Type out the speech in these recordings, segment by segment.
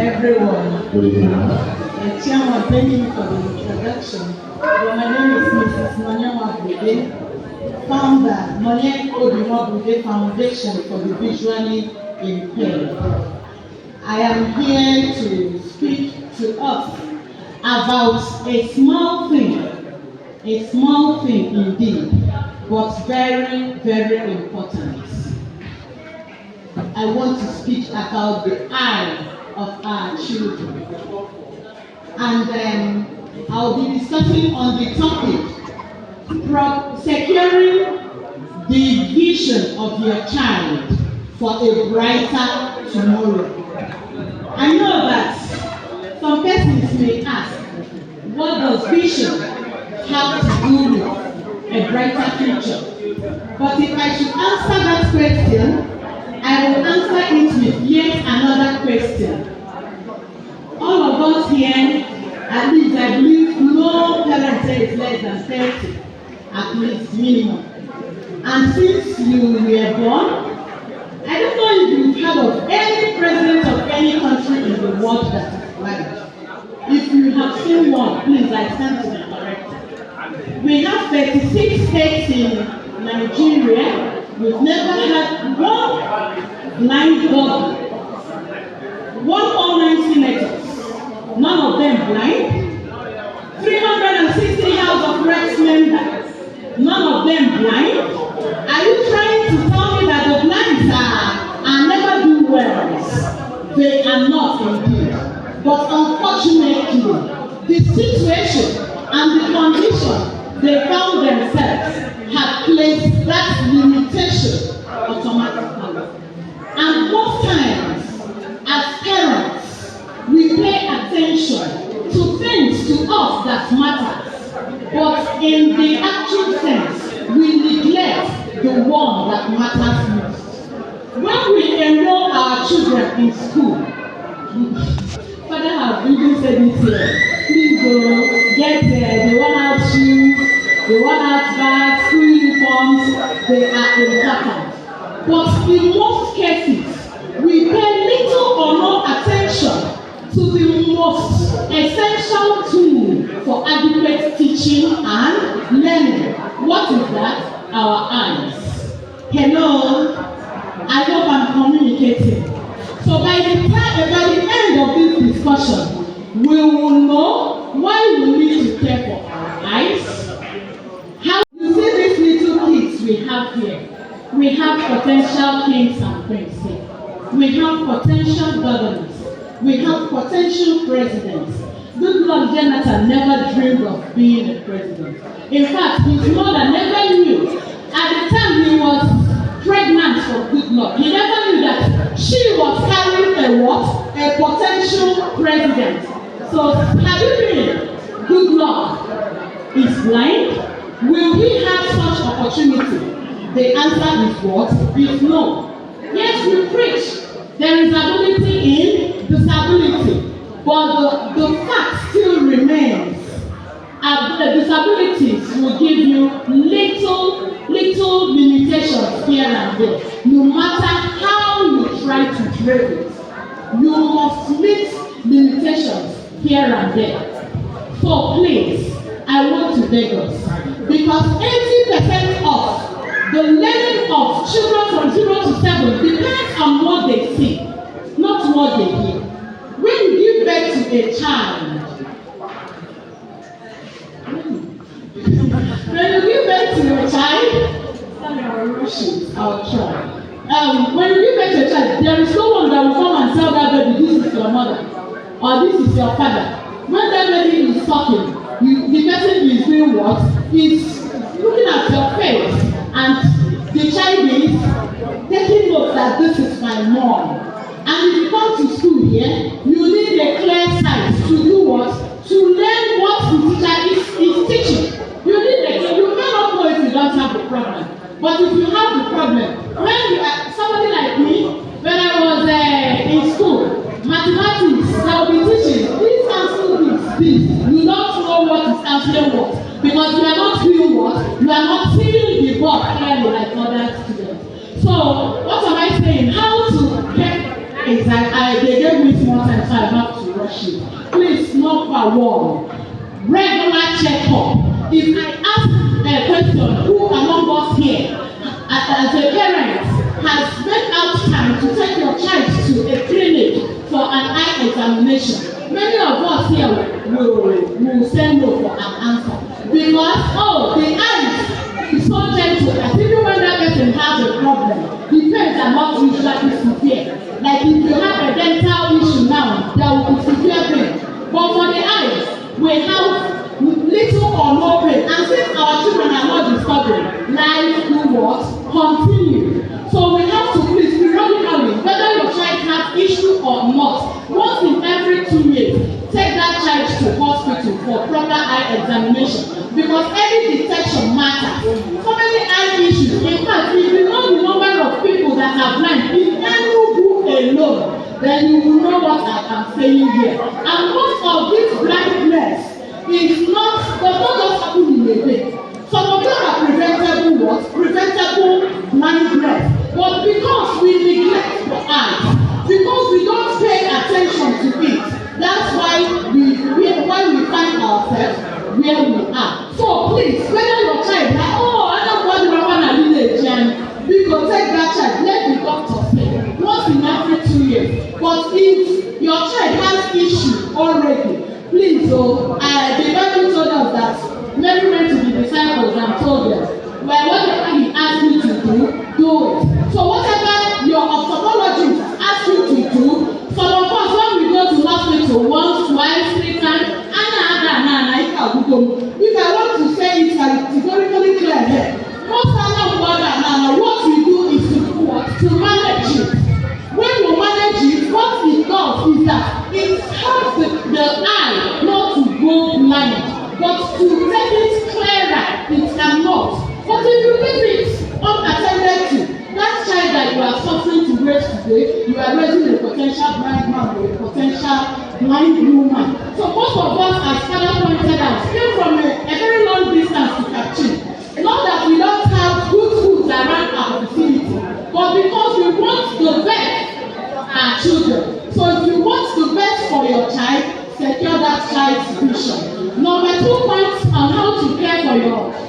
everyone. Chairman, thank you for the introduction. Well, my name is Mrs. Nonyama Bude, founder, Nonye Obiwa Bude Foundation for the Visually Impaired. I am here to speak to us about a small thing indeed, but very, very important. I want to speak about the eye of our children. And I'll be discussing on the topic, securing the vision of your child for a brighter tomorrow. I know that some persons may ask, what does vision have to do with a brighter future? But if I should answer that question, I will answer it with yet another question. All of us here, at least I believe no parent is less than 30, at least minimum. And since you were born, I don't know if you've heard of any president of any country in the world that is blind. If you have seen one, please, I stand to be corrected. We have 36 states in Nigeria. We've never had one blind governor, 109 senators, none of them blind, 360 House of Reps members, none of them blind. Are you trying to tell me that the blinds are never do well? They are not indeed. But unfortunately, the situation and the condition they found themselves have placed that limitation automatically. And most times, as parents, we pay attention to things to us that matter, but in the actual sense, we neglect the one that matters most. When we enroll our children in school, Father has even said it here, please go get the worn-out shoes, the worn-out bags, school uniforms, they are important. But in most cases, we pay little or no attention to the most essential tool for adequate teaching and learning. What is that? Our eyes. Hello? I hope I'm communicating. So by the end of this discussion, we will know why we need to care for our eyes. How you see these little kids we have here? We have potential kings and queens. We have potential governors. We have potential presidents. Goodluck Jonathan never dreamed of being a president. In fact, his mother never knew. At the time he was pregnant for Goodluck, he never knew that she was carrying a what? A potential president. So, have you been? Goodluck is blind. Will he have such opportunity? The answer is what? Is no. Yes, we preach. There is ability in disability, but the fact still remains. The disabilities will give you little limitations here and there. No matter how you try to break it, you must meet limitations here and there. So please, I want to beg us, because 80% of the learning of children from 0 to 7 depends on what they see, not what they hear. When you give birth to a child, I'll try. When you give birth to a child, there is no one that will come and tell that baby, this is your mother, or this is your father. When that baby is talking, the person is doing what? Is looking at your face, and the child is taking note that this is my mom. And if you come to school here, you need a clear sight to do what? To learn what the teacher is teaching. You cannot know if you don't have the problem. But if you have the problem, when you are somebody like me, when I was in school, mathematics, I will be teaching this answer this. You don't know what is answering what, because you are not doing what? You are not seeing the board clearly like other students. So what am I saying? How to get exact? They gave me small time, so I fellowship. Please, number one, regular checkup. If I ask a question, who among us here, as a parent, has made out time to take your child to a clinic for an eye examination? Many of us here will say no for an answer. Because, the eyes is so gentle that even when that person has a problem, the pains are not usually severe. Like if you have a dental issue now, there will be severe pain. But for the eyes, we have little or no pain. And since our children are not discovering, life do what? Continue. So we have to please periodically, whether your child has issue or not, once in every 2 years, take that child to hospital for proper eye examination. Because any detection matters. So many eye issues. In fact, if you know the number of people that are blind in Enugu alone, then you will know what I am saying here. And most of this blindness is not, does not just happen in a day. Some of them are preventable what? Preventable blindness. But because we neglect the eyes, because we don't pay attention to it, that's why we find ourselves where we are. So please, whether your child like, I don't want to run a village, and we go take that child, let the doctor say, once in every 2 years. But if your child has issue already, please, the Bible told us that Mary went to the disciples and told them, well, whatever he asked you to do it. So whatever your ophthalmologist asks you to do, some of us, when we go to hospital once, twice, 3 times, if I want to say it categorically clear here, most what we do is to manage it. When you manage it, what it does is that it helps the eye not to go blind, but to make it clearer, it cannot. But if you leave it unattended to, that child that you are suffering to raise today, you are raising a potential blind man or a potential blind woman. So most of us, as Father pointed out, came from a very long distance to Kachi. Not that we don't have good schools around our vicinity, but because we want the best for our children. So if you want the best for your child, secure that child's vision. Number 2 points on how to care for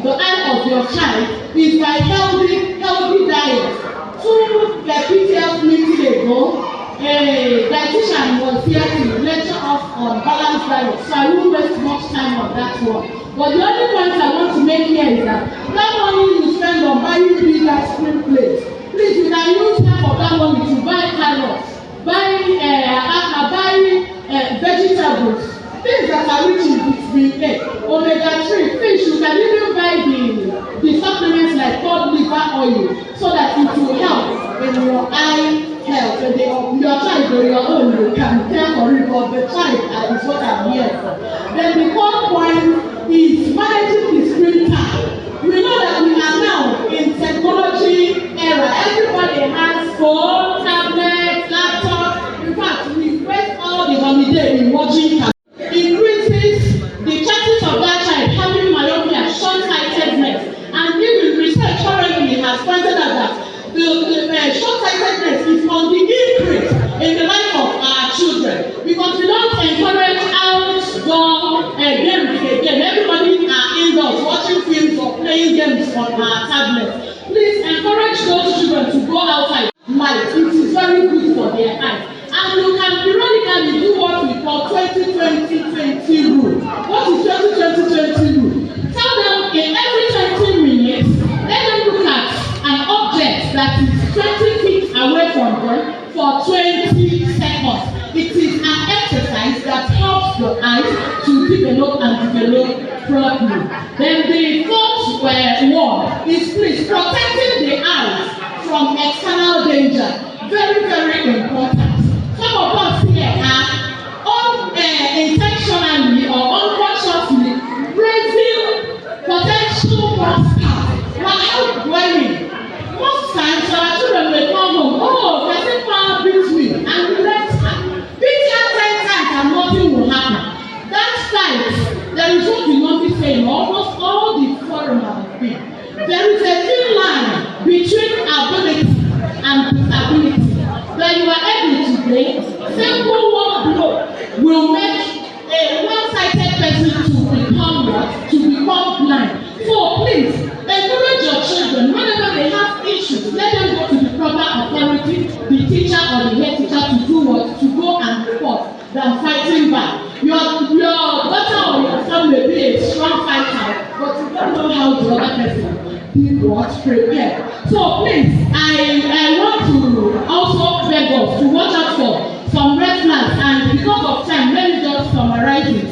the eye of your child is by healthy diet. 2 PTF meetings ago, a dietitian was here to lecture us on balanced diet, so I won't waste much time on that one. But the only point I want to make here is that money you spend on buying big ice cream plates, please, you can use half of that money to buy carrots, buy vegetables, things that are rich in vitamin A, omega-3 fish. You can even buy the supplements like cod liver oil, so that it will help in your eye health. Your child or your own, you can care for it, but the child is what I'm here for. Then the 4th point is managing the screen time. We know that we are now in technology era. Everybody has phone, tablet, laptop. In fact, we waste all the holiday in watching. Increases the chances of that child having myopia, short-sightedness, and even research currently has pointed out that the short-sightedness is on the increase in the life of our children, because we don't encourage outdoor games again. Everybody are indoors watching films or playing games on our tablets. Please encourage those children to go outside. Light, it is very good for their eyes. And you can periodically do what we call 20-20-20 rule. What is 20-20-20 rule? Tell them in every 20 minutes, let them look at an object that is 20 feet away from them for 20 seconds. It is an exercise that helps the eyes to develop and develop properly. Then the 4th one is please protecting the eyes from external danger. Very, very important. Some of us here are intentionally or unconsciously raising potential monsters. We are help dwelling. Most times our children may come home, person power beats me, and we let her. Beat her 10 times and nothing will happen. That time, there is what we normally say in almost all the forum have been. There is a thin line between ability and disability. Then you are able to what the other person did was prepare. So please, I want to also beg us to watch out for some red flags, and because of time, let me just summarize it.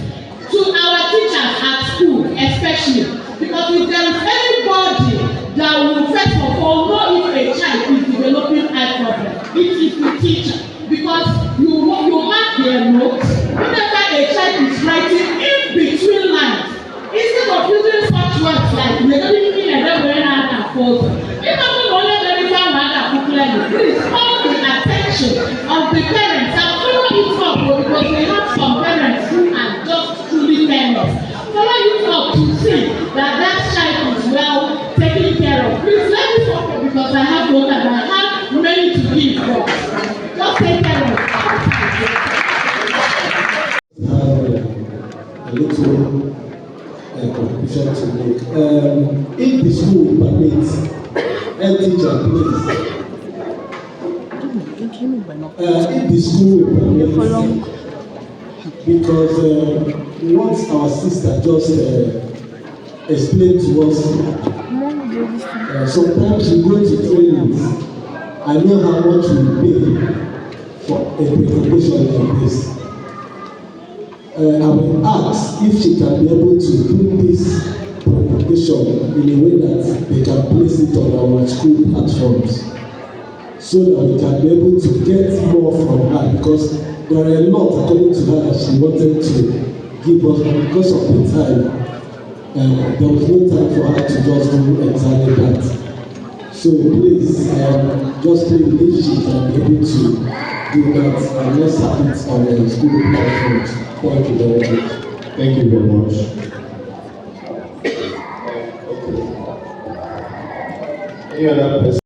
To our teachers at school especially, because if there is anybody that will first of all know if a child is developing eye problem, it is the teacher, because you mark their notes whenever a child is writing in between lines, instead of using such words like please call the attention of the parents and follow it up, because we have some parents who are just truly careless. Follow it up to see that child is well taken care of. Please let me stop, because I have water and I have many to give. Just take care of it. A little contribution to make. If the school permits a teacher, please. If the school permits, because what our sister just explained to us, sometimes we go to trainings. I know how much we pay for a presentation like this. I will ask if she can be able to do this presentation in a way that they can place it on our school platforms, so that we can be able to get more from her, because there are a lot according to her that she wanted to give us, but because of the time, there was no time for her to just do exactly that. So please, just please, if she can be able to do that, and let's have it on the school platforms. Thank you very much. Thank you very much. Any other person?